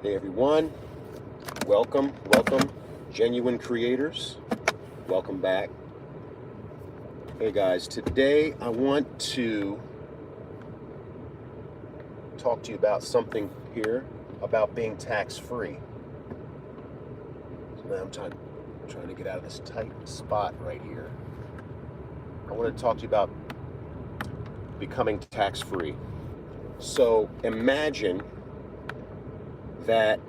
Hey everyone, welcome, genuine creators, welcome back. Hey guys, today I want to talk to you about something here about being tax-free. So now I'm trying to get out of this tight spot right here. I want to talk to you about becoming tax-free. So imagine that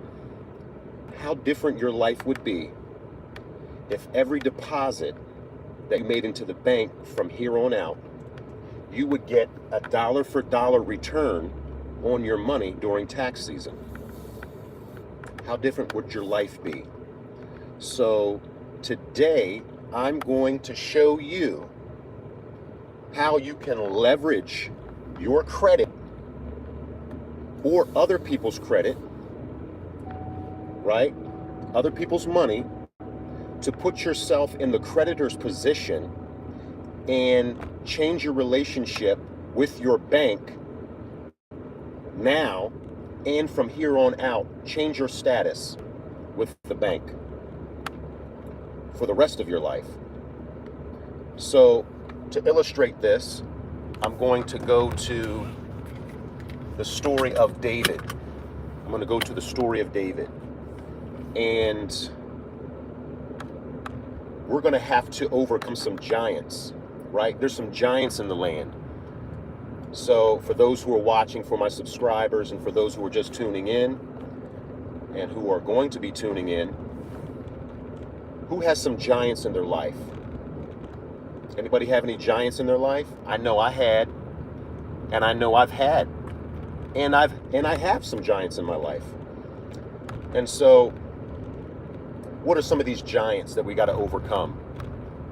how different your life would be if every deposit that you made into the bank from here on out, you would get a dollar for dollar return on your money during tax season. How different would your life be? So today I'm going to show you how you can leverage your credit or other people's credit, right? Other people's money, to put yourself in the creditor's position and change your relationship with your bank now, and from here on out, change your status with the bank for the rest of your life. So to illustrate this, I'm going to go to the story of David. I'm going to go to the story of David. And we're going to have to overcome some giants, right? There's some giants in the land. So for those who are watching, for my subscribers, and for those who are just tuning in and who are going to be tuning in, who has some giants in their life? Anybody have any giants in their life? I know I had, and I know I've had, and I have some giants in my life. And so what are some of these giants that we got to overcome?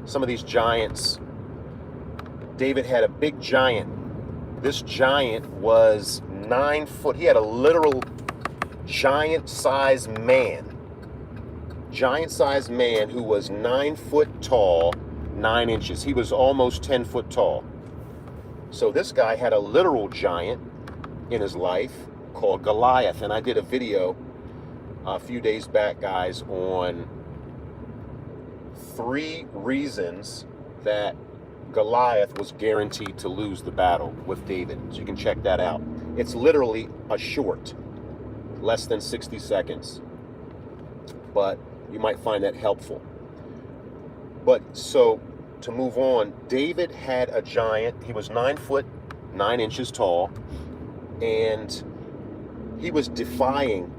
Some of these giants, David had a big giant. This giant was 9 foot. He had a literal giant-sized man. Giant-sized man who was 9 foot tall, 9 inches. He was almost 10 foot tall. So this guy had a literal giant in his life called Goliath. And I did a video a few days back, guys, on 3 reasons that Goliath was guaranteed to lose the battle with David. So you can check that out. It's literally a short, less than 60 seconds. But you might find that helpful. But so to move on, David had a giant. He was 9 foot 9 inches tall, and he was defying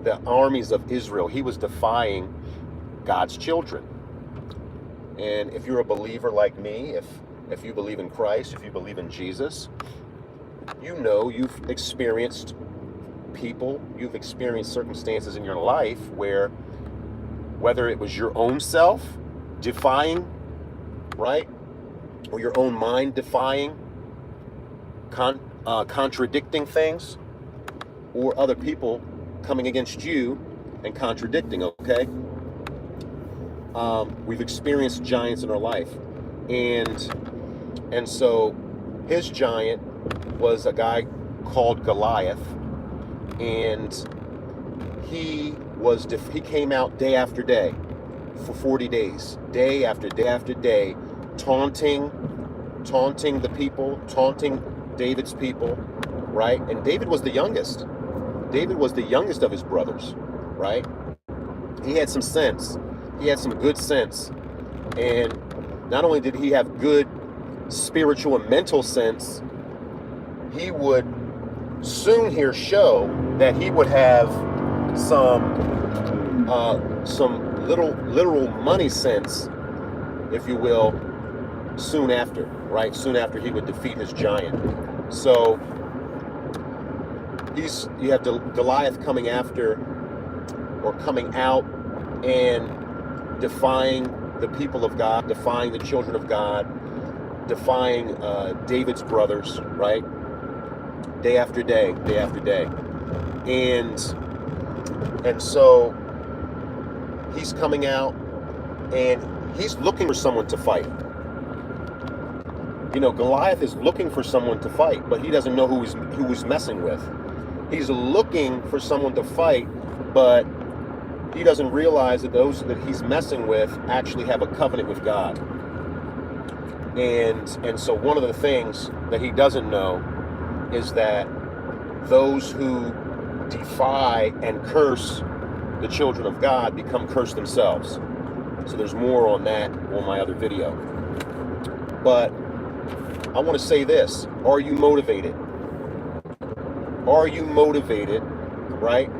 the armies of Israel. He was defying God's children. And if you're a believer like me, if you believe in Christ, if you believe in Jesus, you know you've experienced people, you've experienced circumstances in your life where, whether it was your own self defying, right, or your own mind defying, contradicting things, or other people coming against you and contradicting, okay? We've experienced giants in our life. And so his giant was a guy called Goliath, and he came out day after day for 40 days, day after day after day, taunting the people, taunting David's people, right? And David was the youngest. David was the youngest of his brothers, right? He had some sense. He had some good sense. And not only did he have good spiritual and mental sense, he would soon here show that he would have some literal money sense, if you will, soon after, right? Soon after he would defeat his giant. So you have Goliath coming after, or coming out, and defying the people of God, defying the children of God, defying David's brothers, right? Day after day, day after day. And so he's coming out, and he's looking for someone to fight. You know, Goliath is looking for someone to fight, but he doesn't know who he's messing with. He's looking for someone to fight, but he doesn't realize that those that he's messing with actually have a covenant with God. And so one of the things that he doesn't know is that those who defy and curse the children of God become cursed themselves. So there's more on that on my other video. But I want to say this: are you motivated? Are you motivated, right?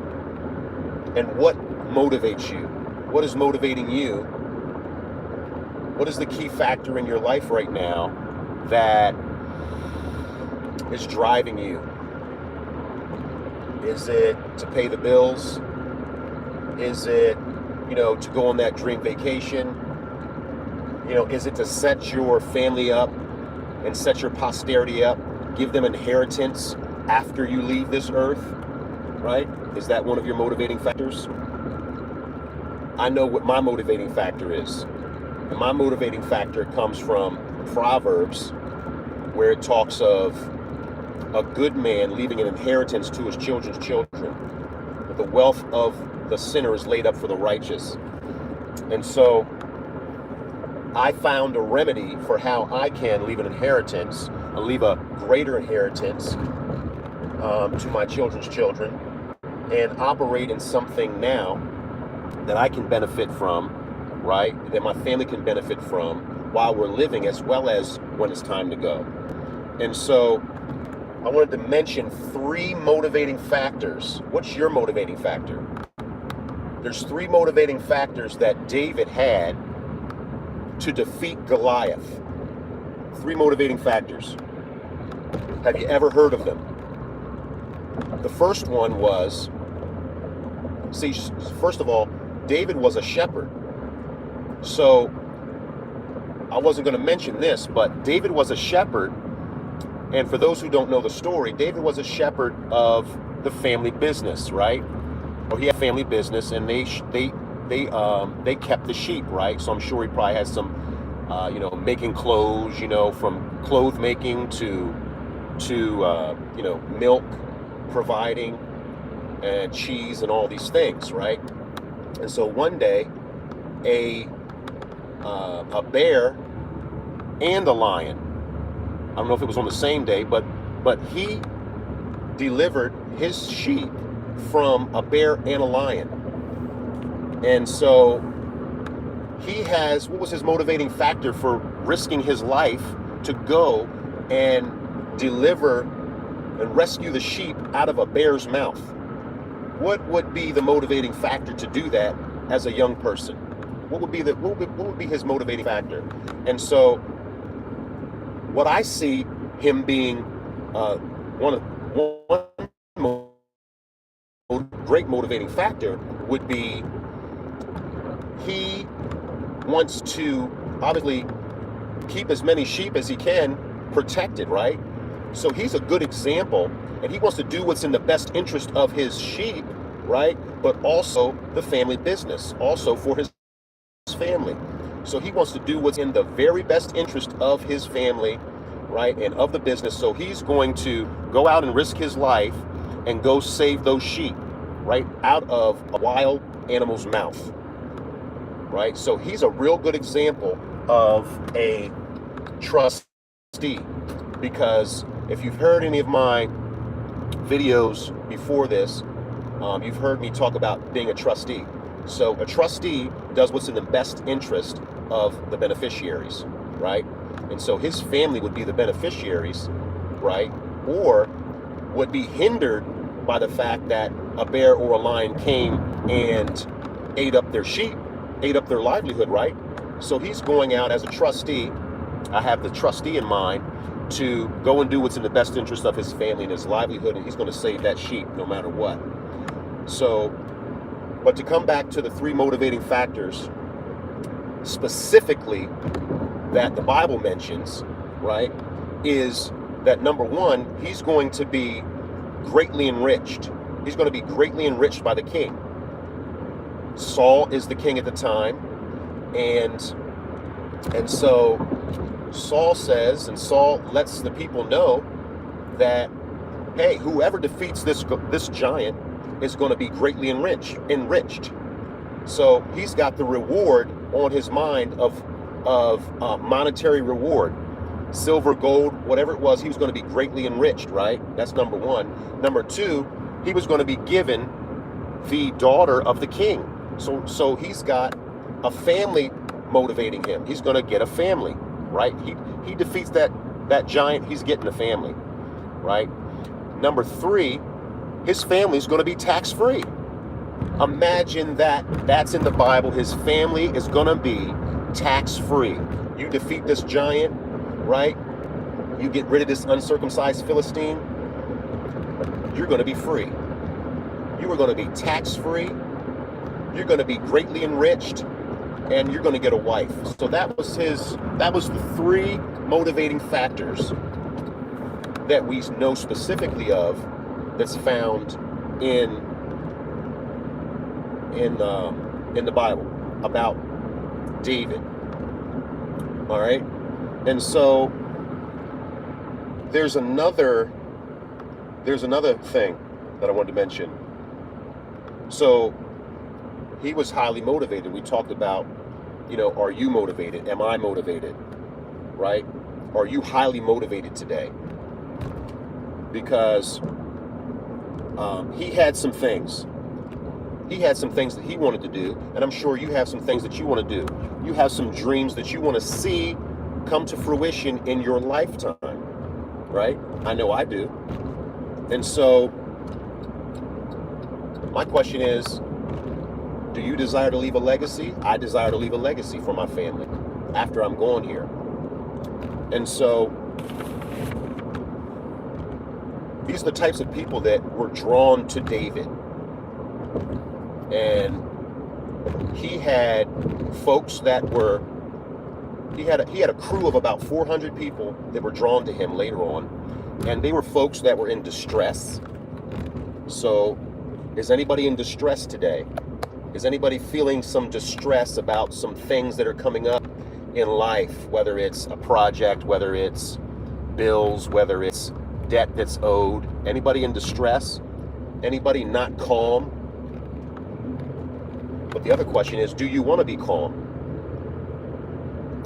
And what motivates you? What is motivating you? What is the key factor in your life right now that is driving you? Is it to pay the bills? Is it, to go on that dream vacation? Is it to set your family up and set your posterity up, give them inheritance after you leave this earth, right? Is that one of your motivating factors? I know what my motivating factor is. And my motivating factor comes from Proverbs, where it talks of a good man leaving an inheritance to his children's children. But the wealth of the sinner is laid up for the righteous. And so I found a remedy for how I can leave an inheritance, leave a greater inheritance to my children's children, and operate in something now that I can benefit from, right? That my family can benefit from while we're living, as well as when it's time to go. And so I wanted to mention 3 motivating factors. What's your motivating factor? There's 3 motivating factors that David had to defeat Goliath. 3 motivating factors. Have you ever heard of them? The first one was, first of all, David was a shepherd. So I wasn't going to mention this, but David was a shepherd. And for those who don't know the story, David was a shepherd of the family business, right? Or he had family business, and they kept the sheep, right? So I'm sure he probably had some, making clothes, from clothes making to milk providing and cheese and all these things, right? And so one day, a bear and a lion, I don't know if it was on the same day, but he delivered his sheep from a bear and a lion. And so what was his motivating factor for risking his life to go and deliver and rescue the sheep out of a bear's mouth? What would be the motivating factor to do that as a young person? What would be his motivating factor? And so what I see him being one great motivating factor would be, he wants to obviously keep as many sheep as he can protected, right? So he's a good example, and he wants to do what's in the best interest of his sheep, right? But also the family business, also for his family. So he wants to do what's in the very best interest of his family, right? And of the business. So he's going to go out and risk his life and go save those sheep, right? Out of a wild animal's mouth, right? So he's a real good example of a trustee, because if you've heard any of my videos before this, you've heard me talk about being a trustee. So a trustee does what's in the best interest of the beneficiaries, right? And so his family would be the beneficiaries, right? Or would be hindered by the fact that a bear or a lion came and ate up their sheep, ate up their livelihood, right? So he's going out as a trustee. I have the trustee in mind to go and do what's in the best interest of his family and his livelihood, and he's going to save that sheep no matter what. So, but to come back to the 3 motivating factors specifically that the Bible mentions, right, is that number 1, he's going to be greatly enriched. He's going to be greatly enriched by the king. Saul is the king at the time, and so Saul says, and Saul lets the people know that hey, whoever defeats this giant is going to be greatly enriched. So he's got the reward on his mind of monetary reward, silver, gold, whatever it was. He was going to be greatly enriched, right? That's number one. Number two, he was going to be given the daughter of the king. So he's got a family motivating him. He's going to get a family, right? He defeats that giant. He's getting a family, right? Number three, his family's going to be tax-free. Imagine that. That's in the Bible. His family is going to be tax-free. You defeat this giant, right? You get rid of this uncircumcised Philistine. You're going to be free. You are going to be tax-free. You're going to be greatly enriched, and you're going to get a wife. So that was the three motivating factors that we know specifically of, that's found in the Bible about David. All right, and so there's another thing that I wanted to mention. So he was highly motivated. We talked about, are you motivated? Am I motivated? Right? Are you highly motivated today? Because he had some things. He had some things that he wanted to do, and I'm sure you have some things that you want to do. You have some dreams that you want to see come to fruition in your lifetime, right? I know I do. And so my question is, do you desire to leave a legacy? I desire to leave a legacy for my family after I'm gone here. And so these are the types of people that were drawn to David. And he had folks that were, he had a crew of about 400 people that were drawn to him later on. And they were folks that were in distress. So is anybody in distress today? Is anybody feeling some distress about some things that are coming up in life, whether it's a project, whether it's bills, whether it's debt that's owed? Anybody in distress? Anybody not calm? But the other question is, do you want to be calm?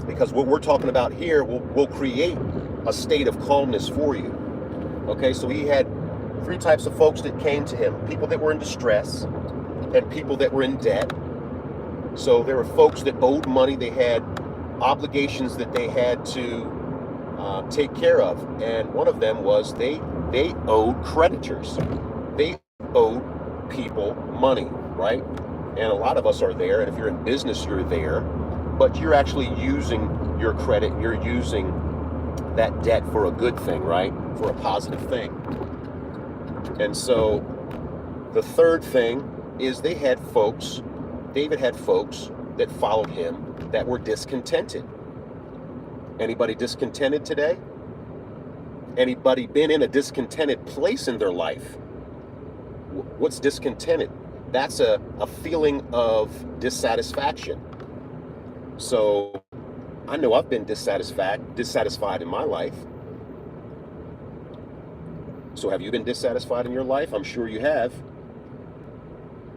Because what we're talking about here will create a state of calmness for you. Okay, so he had three types of folks that came to him: people that were in distress and people that were in debt. So there were folks that owed money. They had obligations that they had to take care of. And one of them was they owed creditors. They owed people money, right? And a lot of us are there, and if you're in business, you're there, but you're actually using your credit, and you're using that debt for a good thing, right? For a positive thing. And so the third thing is David had folks that followed him that were discontented. Anybody discontented today? Anybody been in a discontented place in their life? What's discontented? That's a feeling of dissatisfaction. So I know I've been dissatisfied in my life. So have you been dissatisfied in your life? I'm sure you have.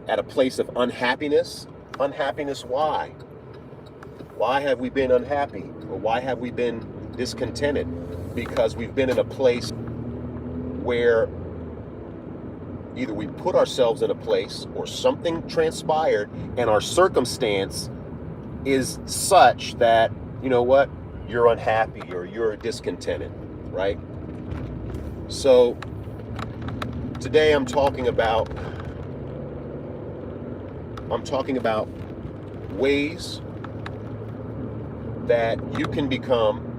At a place of unhappiness. Unhappiness, why? Why have we been unhappy? Or why have we been discontented? Because we've been in a place where either we put ourselves in a place or something transpired and our circumstance is such that, you know what, you're unhappy or you're discontented, right? So today I'm talking about ways that you can become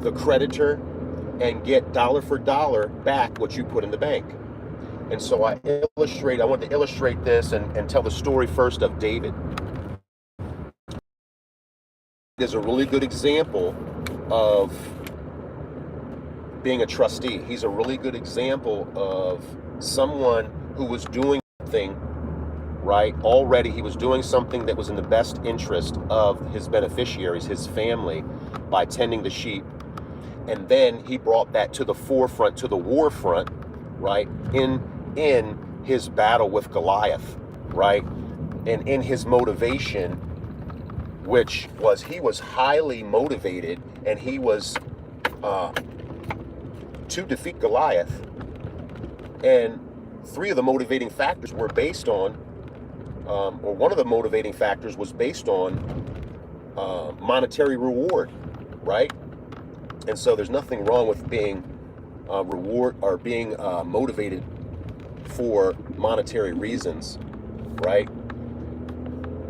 the creditor and get dollar for dollar back what you put in the bank. And so I want to illustrate this and tell the story first of David. Is a really good example of being a trustee. He's a really good example of someone who was doing something right already. He was doing something that was in the best interest of his beneficiaries, his family, by tending the sheep. And then he brought that to the forefront, to the war front, right? In his battle with Goliath, right? And in his motivation, which was he was highly motivated, and he was to defeat Goliath. And three of the motivating factors were based on, or one of the motivating factors was based on monetary reward, right? And so there's nothing wrong with being being motivated for monetary reasons, right?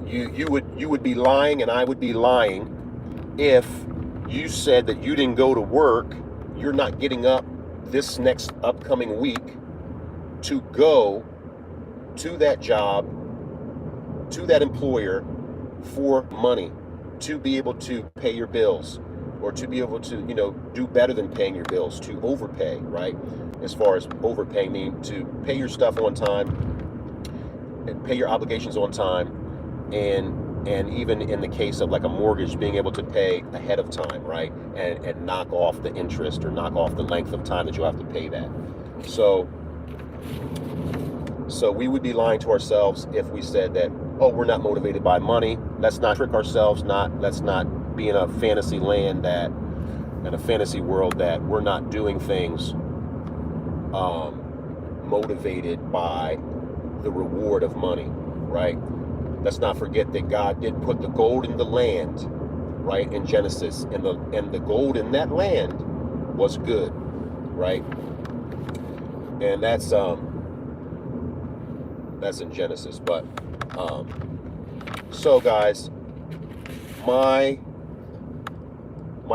You would be lying, and I would be lying if you said that you didn't go to work, you're not getting up this next upcoming week to go to that job, to that employer for money, to be able to pay your bills, or to be able to, do better than paying your bills, to overpay, right? As far as overpaying, mean to pay your stuff on time and pay your obligations on time, and even in the case of like a mortgage, being able to pay ahead of time, right? And knock off the interest, or knock off the length of time that you have to pay that. So we would be lying to ourselves if we said that, oh, we're not motivated by money. Let's not trick ourselves. Let's not be in a fantasy land in a fantasy world that we're not doing things motivated by the reward of money, right? Let's not forget that God did put the gold in the land, right, in Genesis, and the gold in that land was good, right? And that's in Genesis. But so guys, my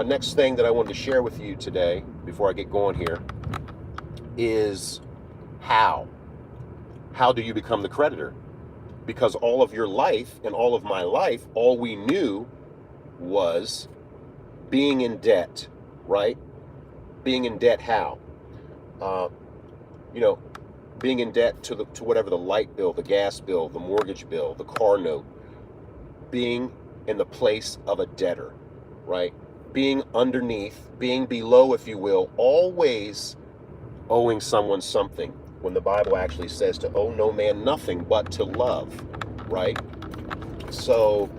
next thing that I wanted to share with you today before I get going here is how do you become the creditor? Because all of your life and all of my life, all we knew was being in debt, right? Being in debt how? Being in debt to whatever, the light bill, the gas bill, the mortgage bill, the car note. Being in the place of a debtor, right? Being underneath, being below, if you will, always owing someone something, when the Bible actually says to owe no man nothing but to love, right? So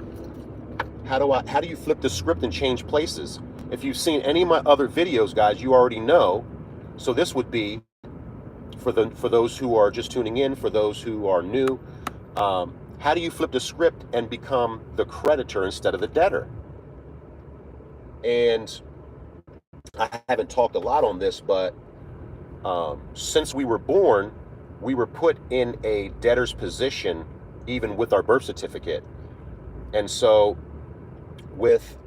how do you flip the script and change places? If you've seen any of my other videos, guys, you already know. So this would be for those who are just tuning in, for those who are new. How do you flip the script and become the creditor instead of the debtor? And I haven't talked a lot on this, but since we were born, we were put in a debtor's position, even with our birth certificate. And so with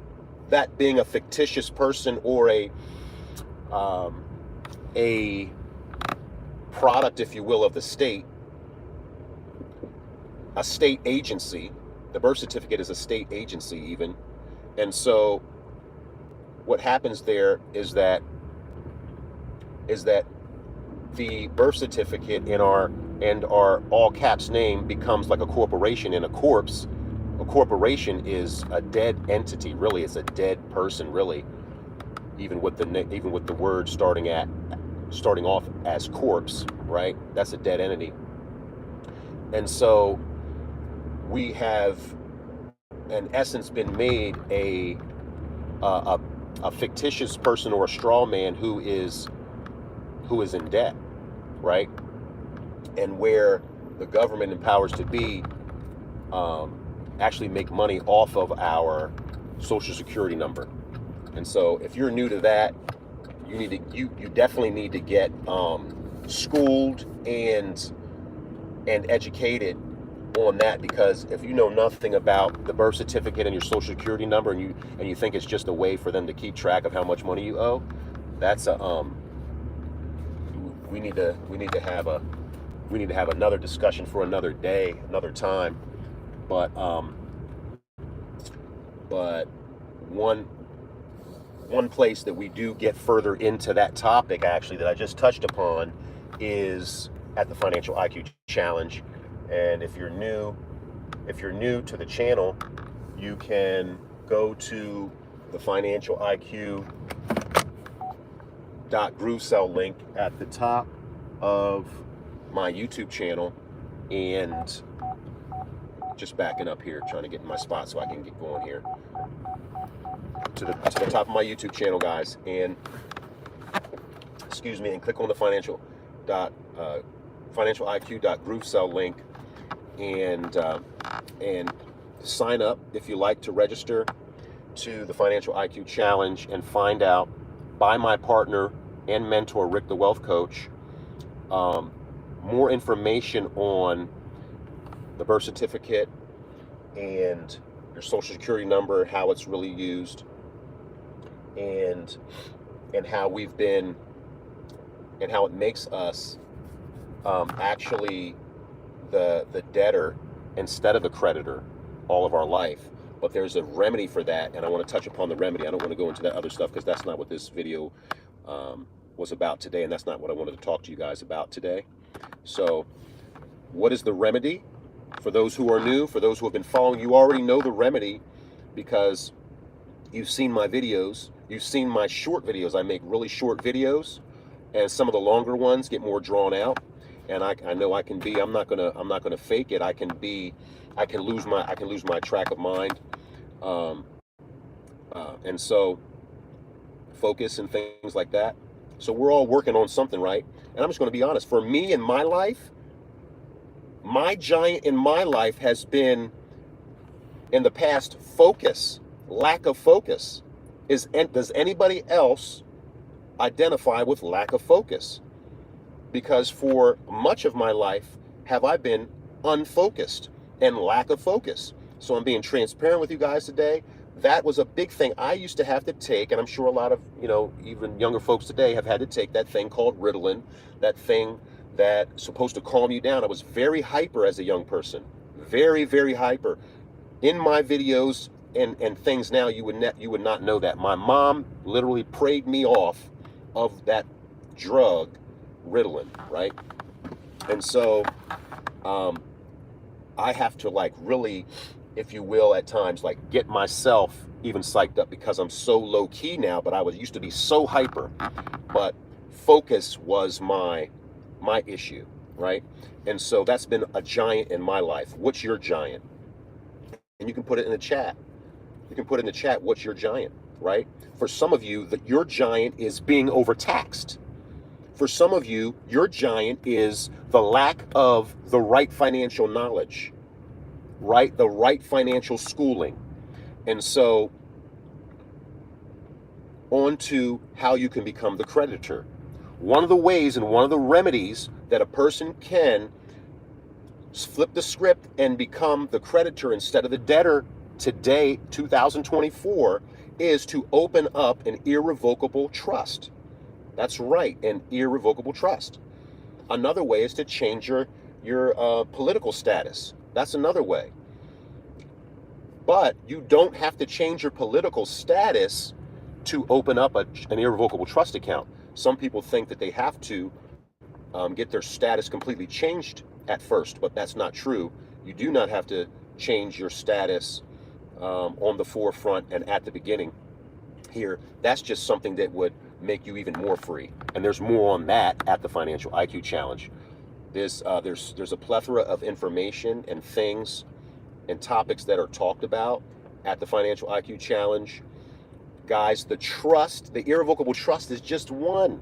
that being a fictitious person, or a product, if you will, of the state, a state agency, the birth certificate is a state agency even. And so what happens there is that the birth certificate and our all caps name becomes like a corporation. And a corporation is a dead entity, really. It's a dead person, really, even with the word starting off as corpse, right? That's a dead entity. And so we have in essence been made a fictitious person, or a straw man who is in debt, right? And where the government and powers to be actually make money off of our social security number. And so if you're new to that, you definitely need to get schooled and educated on that, because if you know nothing about the birth certificate and your social security number, and you think it's just a way for them to keep track of how much money you owe, that's we need to have another discussion for another day, another time. But one place that we do get further into that topic, actually, that I just touched upon, is at the Financial IQ Challenge. And if you're new to the channel, you can go to the Financial IQ GenuineAssetsCreator.groovesell link at the top of my YouTube channel, and just backing up here, trying to get in my spot so I can get going here to the top of my YouTube channel, guys, and excuse me, and click on the financialiq.groovesell link, and sign up if you like to register to the Financial IQ Challenge and find out by my partner and mentor Rick the Wealth Coach more information on the birth certificate and your social security number, how it's really used, and how we've been, and how it makes us actually the debtor instead of the creditor all of our life. But there's a remedy for that, and I want to touch upon the remedy. I don't want to go into that other stuff because that's not what this video was about today, and that's not what I wanted to talk to you guys about today. So what is the remedy? For those who are new, for those who have been following, you already know the remedy because you've seen my videos. You've seen my short videos. I make really short videos, and some of the longer ones get more drawn out. And I know I can be. I'm not gonna fake it. I can lose my track of mind, and so focus and things like that. So we're all working on something, right? And I'm just going to be honest. For me in my life, my giant in my life has been in the past focus, lack of focus. Does anybody else identify with lack of focus? Because for much of my life have I been unfocused and lack of focus. So I'm being transparent with you guys today. That was a big thing I used to have to take, and I'm sure a lot of, even younger folks today have had to take that thing called Ritalin, that thing that's supposed to calm you down. I was very hyper as a young person, very, very hyper. In my videos and things now, you would not know that. My mom literally prayed me off of that drug, Ritalin, right? And so I have to really, if you will, at times get myself even psyched up because I'm so low key now, but I used to be so hyper. But focus was my issue, right? And so that's been a giant in my life. What's your giant? And you can put it in the chat. You can put in the chat, what's your giant, right? For some of you, your giant is being overtaxed. For some of you, your giant is the lack of the right financial knowledge, right? The right financial schooling. And so on to how you can become the creditor. One of the ways and one of the remedies that a person can flip the script and become the creditor instead of the debtor today, 2024, is to open up an irrevocable trust. That's right, an irrevocable trust. Another way is to change your political status. That's another way. But you don't have to change your political status to open up an irrevocable trust account. Some people think that they have to get their status completely changed at first, but that's not true. You do not have to change your status on the forefront and at the beginning here. That's just something that would make you even more free. And there's more on that at the Financial IQ Challenge. There's a plethora of information and things and topics that are talked about at the Financial IQ Challenge. Guys, the irrevocable trust is just one.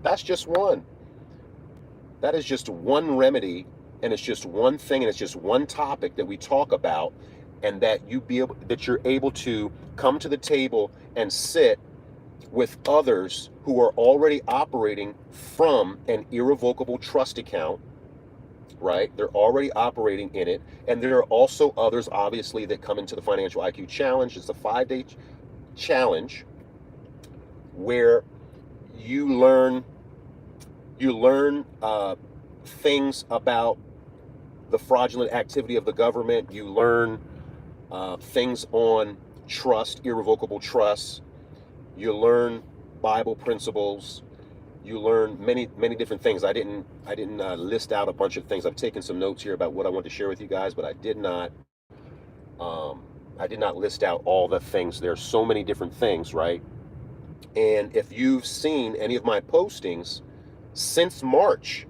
That's just one. That is just one remedy, and it's just one thing, and it's just one topic that we talk about, and that you're able to come to the table and sit with others who are already operating from an irrevocable trust account, right? They're already operating in it. And there are also others, obviously, that come into the Financial IQ Challenge. It's a 5-day challenge where you learn things about the fraudulent activity of the government. You learn things on trust, irrevocable trust. You learn Bible principles. You learn many different things. I didn't list out a bunch of things. I've taken some notes here about what I want to share with you guys, but I did not list out all the things. There's so many different things, right? And if you've seen any of my postings since March,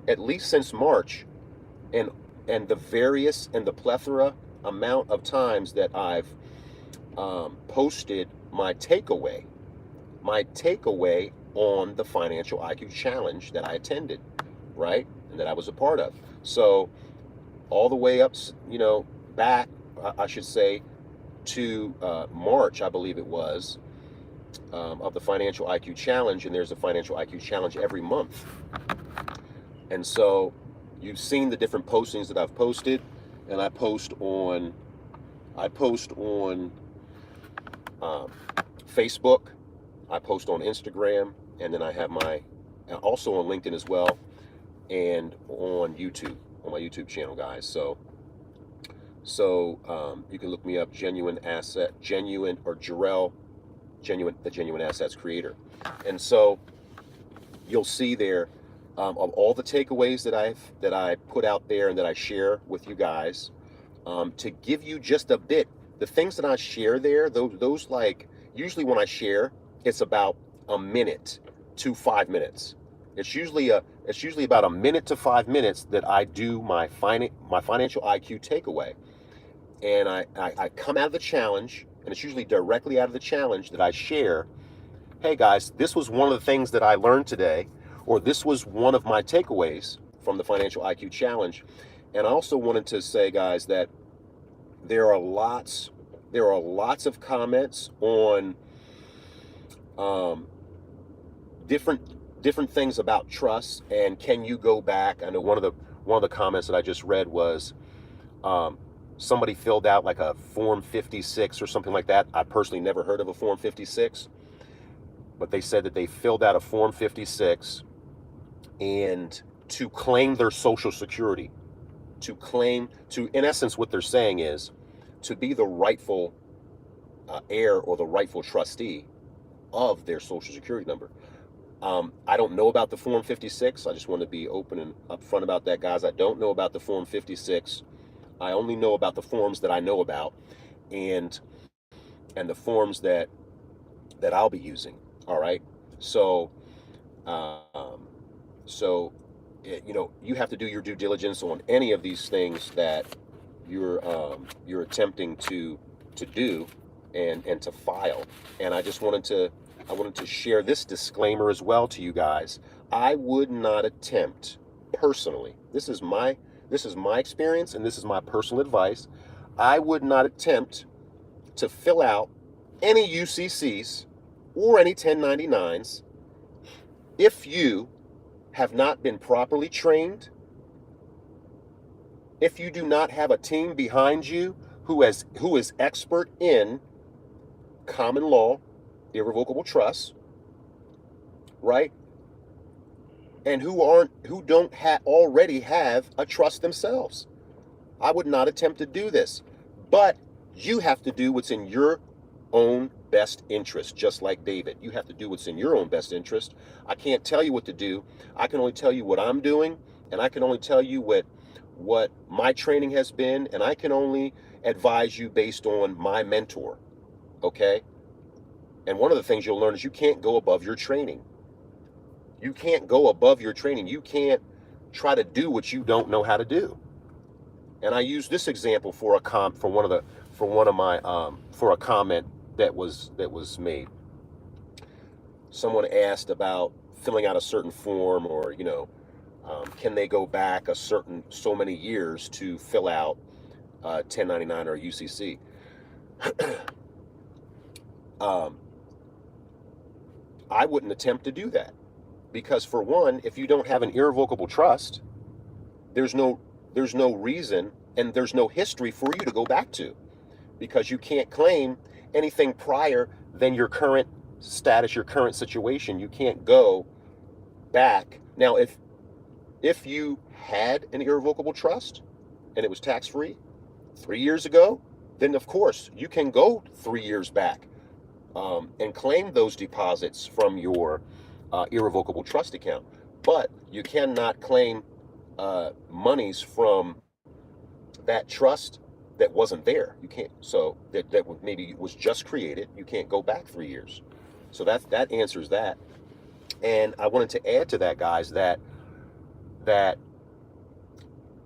at least since March, and the plethora amount of times that I've posted my takeaway on the Financial IQ Challenge that I attended, right? And that I was a part of. So all the way up, back, I should say, to March, I believe it was, of the Financial IQ Challenge, and there's a Financial IQ Challenge every month. And so you've seen the different postings that I've posted, and I post on Facebook, I post on Instagram, and then I have also on LinkedIn as well, and on YouTube, on my YouTube channel, guys. So you can look me up, Jerrell the Genuine Assets Creator. And so you'll see there of all the takeaways that I put out there and that I share with you guys, to give you just a bit. The things that I share there, those like, usually when I share, it's about a minute to 5 minutes. It's usually about a minute to 5 minutes that I do my financial IQ takeaway. And I come out of the challenge, and it's usually directly out of the challenge that I share, hey guys, this was one of the things that I learned today, or this was one of my takeaways from the Financial IQ Challenge. And I also wanted to say, guys, that there are lots of comments on different things about trust, and can you go back? I know one of the comments that I just read was somebody filled out like a Form 56 or something like that. I personally never heard of a Form 56, but they said that they filled out a Form 56 and to claim their Social Security, in essence, what they're saying is to be the rightful heir or the rightful trustee of their Social Security number. I don't know about the Form 56. I just want to be open and upfront about that, guys. I don't know about the Form 56. I only know about the forms that I know about, and the forms that I'll be using. All right. So, you have to do your due diligence on any of these things that you're attempting to do and to file. And I wanted to share this disclaimer as well to you guys. I would not attempt personally. This is my experience, and this is my personal advice. I would not attempt to fill out any UCCs or any 1099s if you have not been properly trained, if you do not have a team behind you who is expert in common law, irrevocable trust, right? And who don't already have a trust themselves. I would not attempt to do this. But you have to do what's in your own best interest, just like David. You have to do what's in your own best interest. I can't tell you what to do. I can only tell you what I'm doing, and I can only tell you what my training has been, and I can only advise you based on my mentor, okay? And one of the things you'll learn is you can't go above your training. You can't go above your training. You can't try to do what you don't know how to do. And I use this example for a comment that was made. Someone asked about filling out a certain form, or can they go back so many years to fill out 1099 or UCC? I wouldn't attempt to do that, because for one, if you don't have an irrevocable trust, there's no reason and there's no history for you to go back to, because you can't claim anything prior than your current status, your current situation. You can't go back. Now, if you had an irrevocable trust and it was tax-free 3 years ago, then of course you can go 3 years back and claim those deposits from your irrevocable trust account. But you cannot claim monies from that trust that wasn't there. You can't. So that maybe was just created. You can't go back 3 years. So that answers that. And I wanted to add to that, guys, that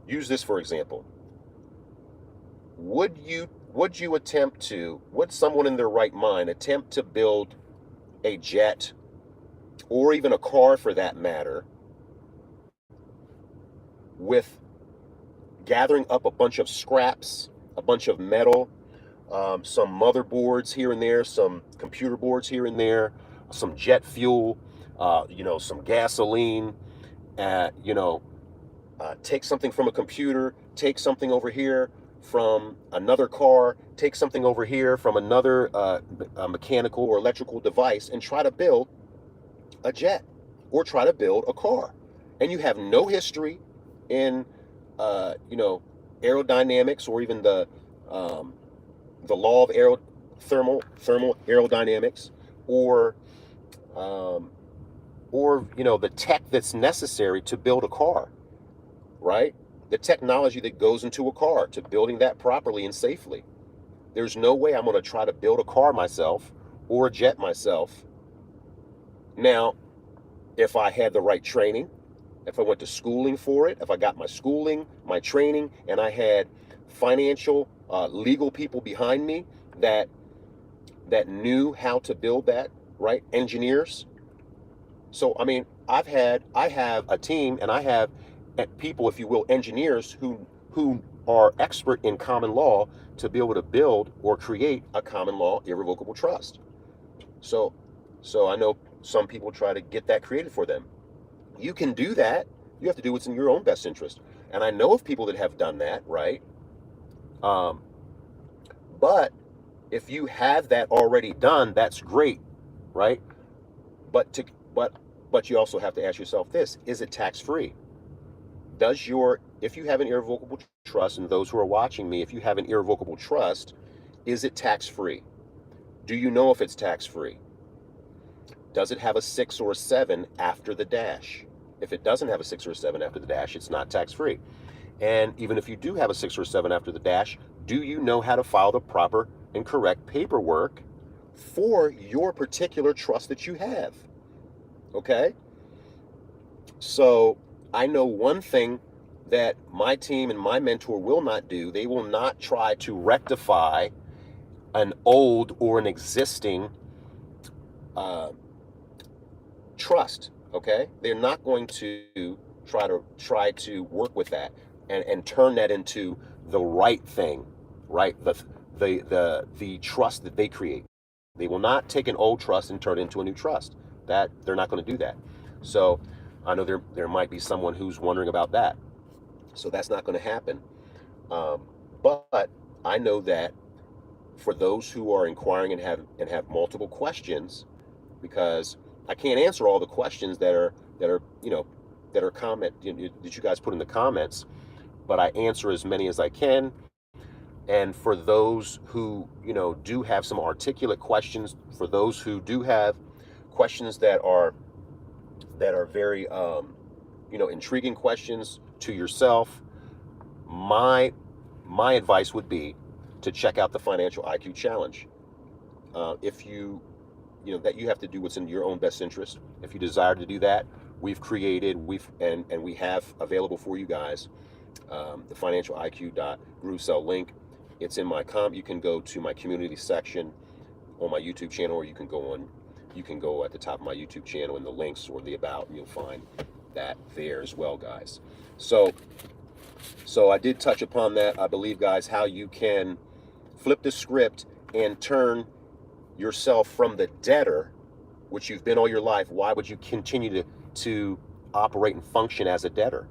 use this for example. Would someone in their right mind attempt to build a jet, or even a car for that matter, with gathering up a bunch of scraps, a bunch of metal, some motherboards here and there, some computer boards here and there, some jet fuel, some gasoline, take something from a computer, take something over here from another car, take something over here from another mechanical or electrical device, and try to build a jet or try to build a car. And you have no history in, aerodynamics, or even the law of thermal aerodynamics, or the tech that's necessary to build a car, right? The technology that goes into a car to building that properly and safely. There's no way I'm going to try to build a car myself or a jet myself. Now, if I had the right training, if I went to schooling for it, if I got my schooling, my training, and I had financial, legal people behind me that knew how to build that, right? Engineers. So, I mean, I have a team, and I have people, if you will, engineers who are expert in common law to be able to build or create a common law irrevocable trust. So I know some people try to get that created for them. You can do that. You have to do what's in your own best interest. And I know of people that have done that, right? But if you have that already done, that's great, right? But you also have to ask yourself this: is it tax-free? If you have an irrevocable trust, and those who are watching me, if you have an irrevocable trust, is it tax-free? Do you know if it's tax-free? Does it have a 6 or a 7 after the dash? If it doesn't have a 6 or a 7 after the dash, it's not tax-free. And even if you do have a 6 or a 7 after the dash, do you know how to file the proper and correct paperwork for your particular trust that you have? Okay? So I know one thing that my team and my mentor will not do. They will not try to rectify an old or an existing trust. Okay, they're not going to try to work with that and turn that into the right thing, right? The trust that they create. They will not take an old trust and turn it into a new trust. That they're not going to do that. So I know there might be someone who's wondering about that. So that's not going to happen. But I know that for those who are inquiring and have multiple questions, because I can't answer all the questions that are comment that you guys put in the comments, but I answer as many as I can. And for those who do have some articulate questions, for those who do have questions that are very intriguing questions to yourself, my advice would be to check out the Financial IQ Challenge. If you have to do what's in your own best interest. If you desire to do that, we have available for you guys the financialiq.groovesell link. It's in my you can go to my community section on my YouTube channel, or you can go at the top of my YouTube channel in the links or the about, and you'll find that there as well, guys. So I did touch upon that, I believe, guys, how you can flip the script and turn yourself from the debtor, which you've been all your life. Why would you continue to operate and function as a debtor?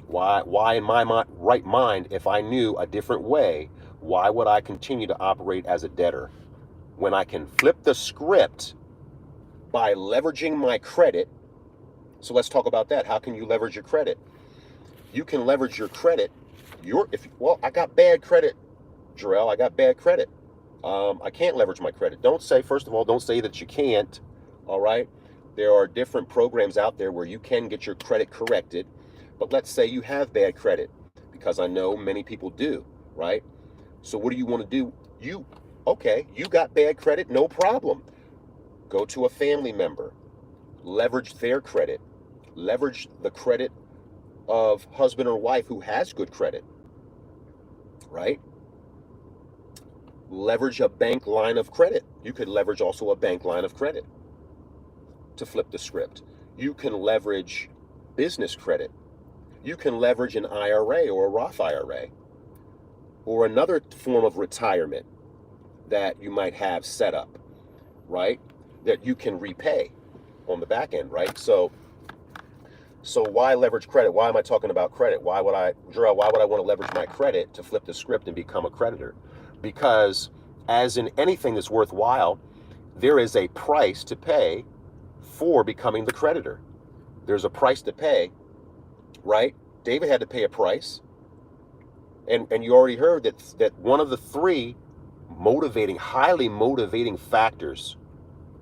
Why in my right mind, if I knew a different way, why would I continue to operate as a debtor when I can flip the script by leveraging my credit? So let's talk about that. How can you leverage your credit? You can leverage your credit. I got bad credit, Jerrell. I got bad credit. I can't leverage my credit. First of all, don't say that you can't. All right. There are different programs out there where you can get your credit corrected. But let's say you have bad credit, because I know many people do, right? So what do you want to do? You got bad credit, no problem. Go to a family member, leverage their credit, leverage the credit of husband or wife who has good credit, right? Leverage a bank line of credit. You could leverage also a bank line of credit to flip the script. You can leverage business credit. You can leverage an IRA or a Roth IRA or another form of retirement that you might have set up, right? That you can repay on the back end, right? So why leverage credit? Why am I talking about credit? Jerrell, why would I want to leverage my credit to flip the script and become a creditor? Because as in anything that's worthwhile, there is a price to pay for becoming the creditor. There's a price to pay, right? David had to pay a price. And you already heard that one of the three highly motivating factors,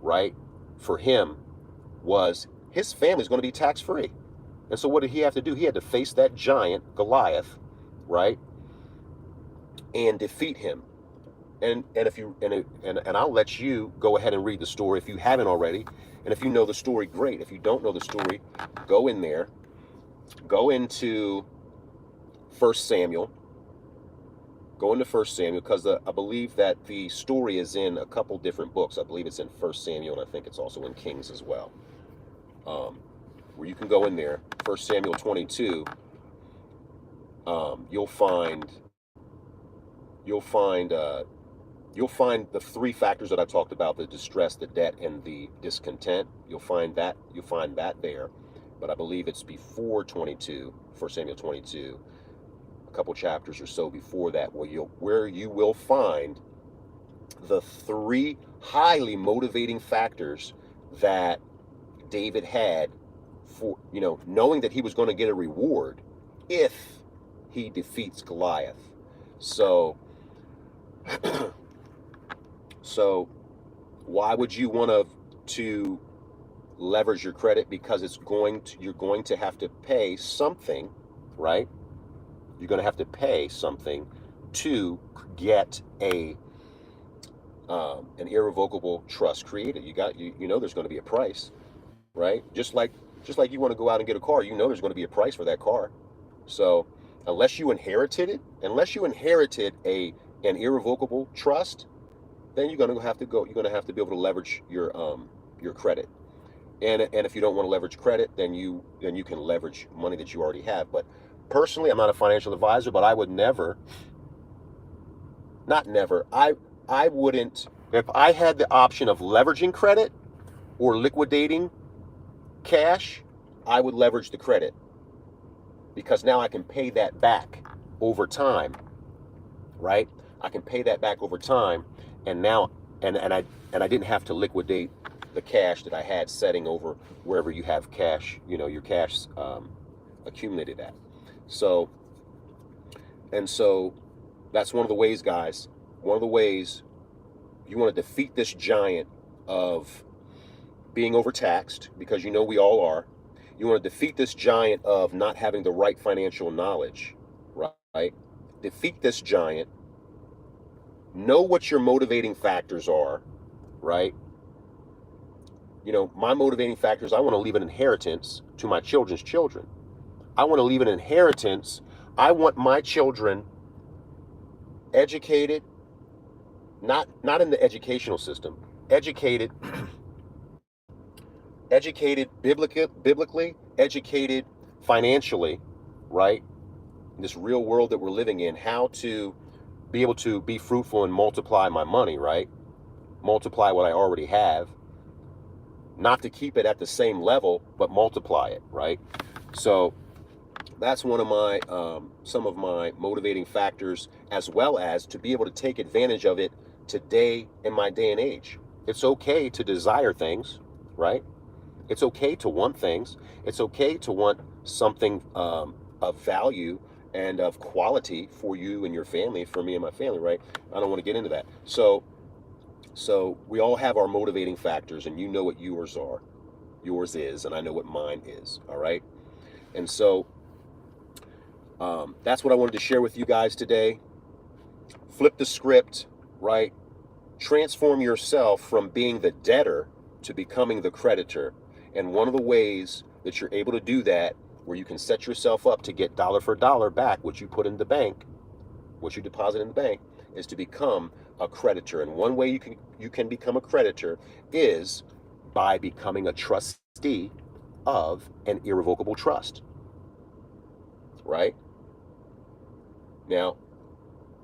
right, for him was his family's going to be tax-free. And so what did he have to do? He had to face that giant, Goliath, right, and defeat him. And I'll let you go ahead and read the story if you haven't already. And if you know the story, great. If you don't know the story, go in there. Go into 1 Samuel. Go into 1 Samuel, because I believe that the story is in a couple different books. I believe it's in 1 Samuel, and I think it's also in Kings as well. Where you can go in there, 1 Samuel 22, you'll find the three factors that I talked about: the distress, the debt, and the discontent. You'll find that there. But I believe it's before 22, 1 Samuel 22. Couple chapters or so before that, where you will find the three highly motivating factors that David had for, knowing that he was going to get a reward if he defeats Goliath. So why would you want to leverage your credit? Because you're going to have to pay something, right? You're going to have to pay something to get an irrevocable trust created. There's going to be a price, right? Just like you want to go out and get a car, there's going to be a price for that car. So unless you inherited an irrevocable trust, then you're going to have to be able to leverage your credit. And if you don't want to leverage credit, then you can leverage money that you already have. But personally, I'm not a financial advisor, but I would I wouldn't, if I had the option of leveraging credit or liquidating cash, I would leverage the credit, because now I can pay that back over time, right? I can pay that back over time, and now, and I didn't have to liquidate the cash that I had setting over wherever you have cash, your cash accumulated at. So that's one of the ways, guys. One of the ways you want to defeat this giant of being overtaxed, because we all are. You want to defeat this giant of not having the right financial knowledge, right? Defeat this giant. Know what your motivating factors are, right? My motivating factors, I want to leave an inheritance to my children's children. I want to leave an inheritance. I want my children educated, not in the educational system, educated biblically, educated financially, right? In this real world that we're living in, how to be able to be fruitful and multiply my money, right? Multiply what I already have. Not to keep it at the same level, but multiply it, right? So that's one of my, some of my motivating factors, as well as to be able to take advantage of it today in my day and age. It's okay to desire things, right? It's okay to want things. It's okay to want something of value and of quality for you and your family, for me and my family, right? I don't want to get into that. So we all have our motivating factors, and you know what yours are. Yours is, and I know what mine is, all right? And so that's what I wanted to share with you guys today. Flip the script, right? Transform yourself from being the debtor to becoming the creditor. And one of the ways that you're able to do that, where you can set yourself up to get dollar for dollar back what you put in the bank, what you deposit in the bank, is to become a creditor. And one way you can become a creditor is by becoming a trustee of an irrevocable trust. Right? Now,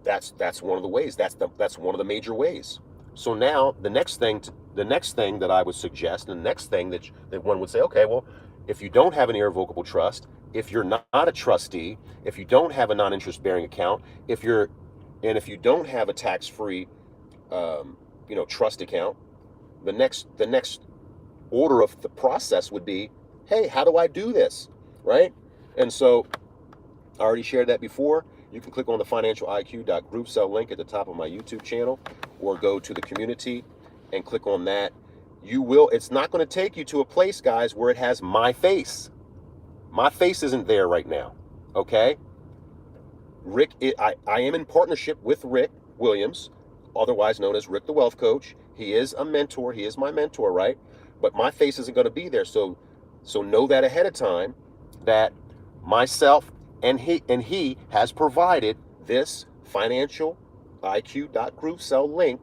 that's one of the ways. That's one of the major ways. So now the next thing that I would suggest, and the next thing that one would say, okay, well, if you don't have an irrevocable trust, if you're not a trustee, if you don't have a non-interest bearing account, if you don't have a tax-free trust account, the next order of the process would be, hey, how do I do this? Right? And so I already shared that before. You can click on the financialiq.groupsell link at the top of my YouTube channel, or go to the community and click on that. It's not going to take you to a place, guys, where it has my face. My face isn't there right now. Okay? I am in partnership with Rick Williams, otherwise known as Rick the Wealth Coach. He is a mentor. He is my mentor, right? But my face isn't going to be there. So know that ahead of time, that myself and he has provided this financialiq.groupsell link,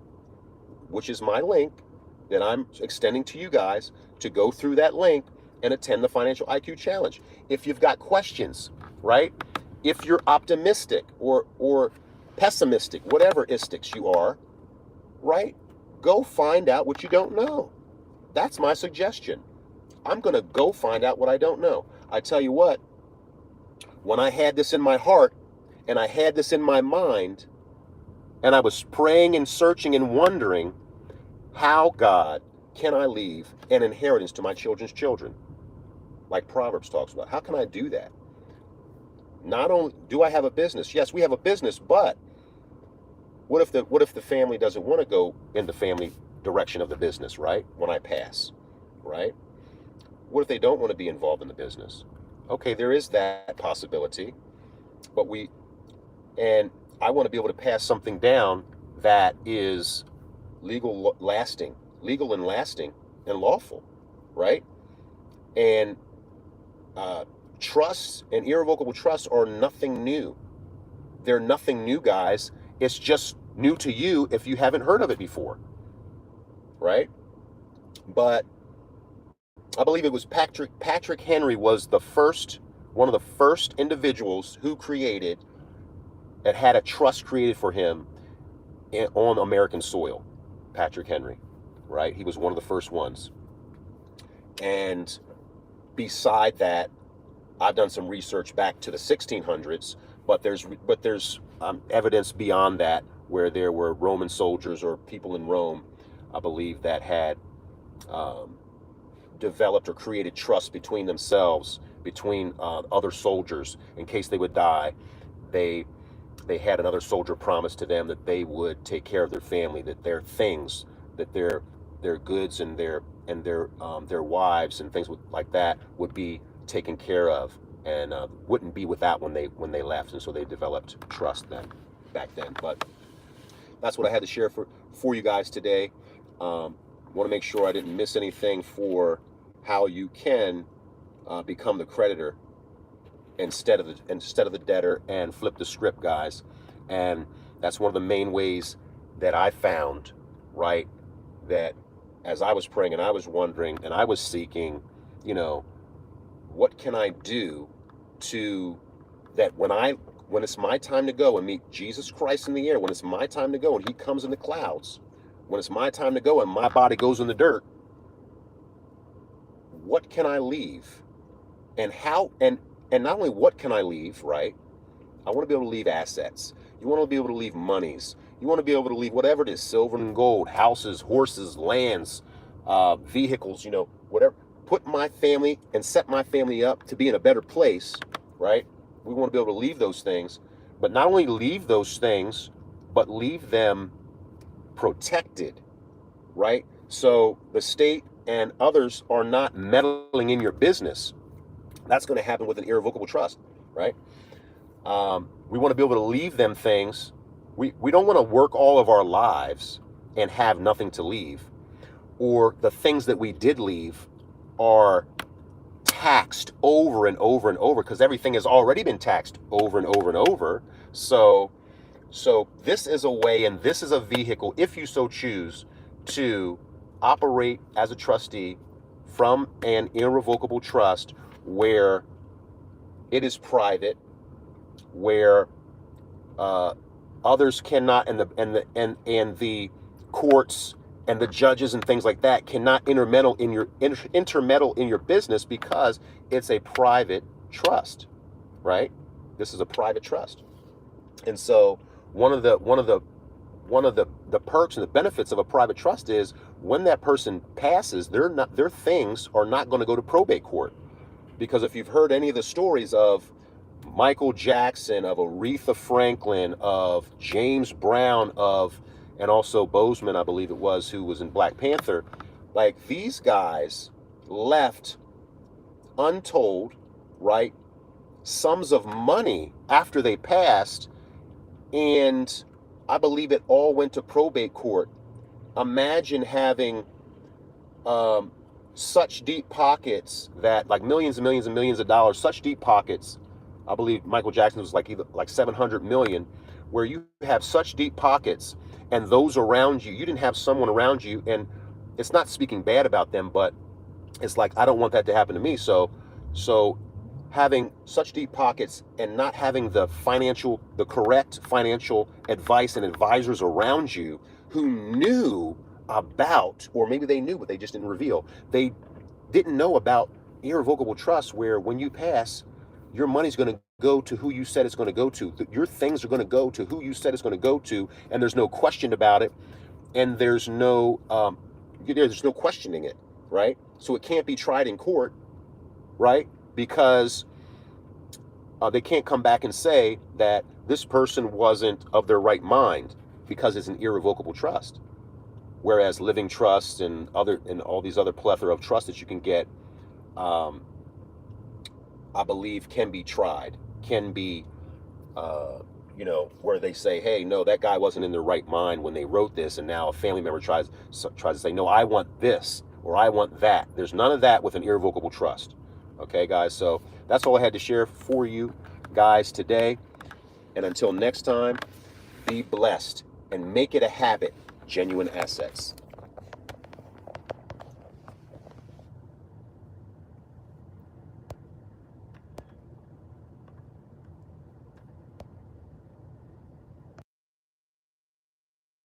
which is my link that I'm extending to you guys to go through that link and attend the Financial IQ Challenge. If you've got questions, right? If you're optimistic or pessimistic, whatever istics you are, right? Go find out what you don't know. That's my suggestion. I'm going to go find out what I don't know. I tell you what, when I had this in my heart and I had this in my mind, and I was praying and searching and wondering, how, God, can I leave an inheritance to my children's children? Like Proverbs talks about. How can I do that? Not only do I have a business, yes, we have a business, but what if the family doesn't want to go in the family direction of the business, right? When I pass, right? What if they don't want to be involved in the business? Okay, there is that possibility, but I want to be able to pass something down that is legal and lasting and lawful, right? And trusts and irrevocable trusts are nothing new. They're nothing new, guys. It's just new to you if you haven't heard of it before, right? But I believe it was Patrick Henry was one of the first individuals who had a trust created for him on American soil. Patrick Henry, right? He was one of the first ones. And beside that, I've done some research back to the 1600s, but there's evidence beyond that, where there were Roman soldiers or people in Rome, I believe, that had developed or created trust between themselves, between other soldiers, in case they would die. They had another soldier promise to them that they would take care of their family, that their things, that their goods and their wives and things like that would be taken care of, and wouldn't be without when they left. And so they developed trust back then. But that's what I had to share for you guys today. Want to make sure I didn't miss anything for how you can become the creditor instead of the debtor, and flip the script, guys. And that's one of the main ways that I found, right, that as I was praying and I was wondering and I was seeking, what can I do to that when it's my time to go and meet Jesus Christ in the air, when it's my time to go and he comes in the clouds, when it's my time to go and my body goes in the dirt, what can I leave? And how, and not only what can I leave, right? I want to be able to leave assets. You want to be able to leave monies. You want to be able to leave whatever it is, silver and gold, houses, horses, lands, vehicles, whatever. Put my family and set my family up to be in a better place, right? We want to be able to leave those things, but not only leave those things, but leave them protected, right? So the state and others are not meddling in your business. That's going to happen with an irrevocable trust, right? We want to be able to leave them things. We don't want to work all of our lives and have nothing to leave. or the things that we did leave are taxed over and over and over, because everything has already been taxed over and over and over. So this is a way, and this is a vehicle, if you so choose, to operate as a trustee from an irrevocable trust where it is private, where others cannot, and the courts and the judges and things like that cannot intermeddle in your business, because it's a private trust, right? This is a private trust. And so one of the perks and the benefits of a private trust is when that person passes, their things are not going to go to probate court. Because if you've heard any of the stories of Michael Jackson, of Aretha Franklin, of James Brown, and also Bozeman, I believe it was, who was in Black Panther, like, these guys left untold, right, sums of money after they passed, and I believe it all went to probate court. Imagine having such deep pockets, that like millions and millions and millions of dollars, such deep pockets. I believe Michael Jackson was like 700 million, where you have such deep pockets, and those around you, you didn't have someone around you, and it's not speaking bad about them, but it's like, I don't want that to happen to me. So having such deep pockets and not having the correct financial advice and advisors around you who knew about, or maybe they knew but they just didn't reveal, they didn't know about irrevocable trust, where when you pass, your money's going to go to who you said it's going to go to. Your things are going to go to who you said it's going to go to, and there's no question about it, and there's no questioning it, right? So it can't be tried in court, right? Because they can't come back and say that this person wasn't of their right mind, because it's an irrevocable trust. Whereas living trusts and all these other plethora of trusts that you can get, I believe can be tried, can be, where they say, hey, no, that guy wasn't in their right mind when they wrote this, and now a family member tries to say, no, I want this, or I want that. There's none of that with an irrevocable trust. Okay, guys, so that's all I had to share for you guys today. And until next time, be blessed and make it a habit. Genuine Assets.